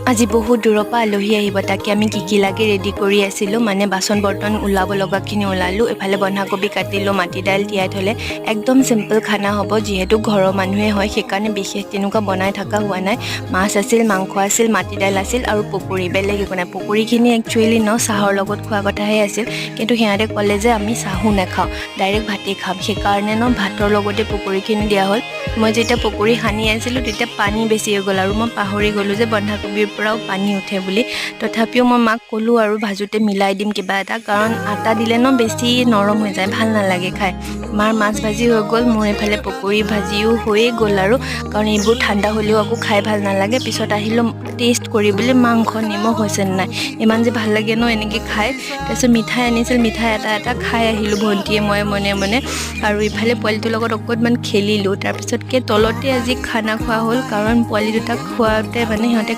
আজি বহুত দূৰৰ পৰা আলহী আহিব, তাকে আমি কি লাগে ৰেডি কৰি আছিলোঁ। মানে বাচন বৰ্তন ওলাব লগাখিনি ওলালোঁ, এফালে বন্ধাকবি কাটিলোঁ, মাটি দাইল তিয়াই থ'লে একদম চিম্পল খানা হ'ব। যিহেতু ঘৰৰ মানুহে হয়, সেইকাৰণে বিশেষ তেনেকুৱা বনাই থকা হোৱা নাই। মাছ আছিল, মাংস আছিল, মাটি দাইল আছিল আৰু পকৰি, বেলেগ একো নাই। পকৰিখিনি একচুৱেলি চাহৰ লগত খোৱা কথাহে আছিল, কিন্তু সিহঁতে ক'লে যে আমি চাহো নাখাওঁ, ডাইৰেক্ট ভাতেই খাম। সেইকাৰণে ভাতৰ লগতে পকৰিখিনি দিয়া হ'ল। মই যেতিয়া পকৰি সানি আছিলোঁ তেতিয়া পানী বেছি হৈ গ'ল আৰু মই পাহৰি গ'লোঁ যে বন্ধাকবিৰ পৰাও পানী উঠে বুলি। তথাপিও মই মাক ক'লোঁ আৰু ভাজোতে মিলাই দিম কিবা এটা, কাৰণ আটা দিলে বেছি নৰম হৈ যায়, ভাল নালাগে খাই। মাৰ মাছ ভাজি হৈ গ'ল, মোৰ এইফালে পকৰি ভাজিও হৈয়ে গ'ল আৰু, কাৰণ এইবোৰ ঠাণ্ডা হ'লেও আকৌ খাই ভাল নালাগে। পিছত আহিলোঁ টেষ্ট কৰিবলৈ, মাংস নিমখ হৈছে নাই, ইমান যে ভাল লাগে এনেকৈ খাই। তাৰপিছত মিঠাই আনিছিল, মিঠাই এটা খাই আহিলোঁ ভণ্টিয়ে মই মনে মনে, আৰু ইফালে পোৱালিটোৰ লগত অকণমান খেলিলোঁ। তাৰপিছতকে তলতে আজি খানা খোৱা হ'ল, কাৰণ পোৱালি দুটাক খোৱাওঁতে সিহঁতে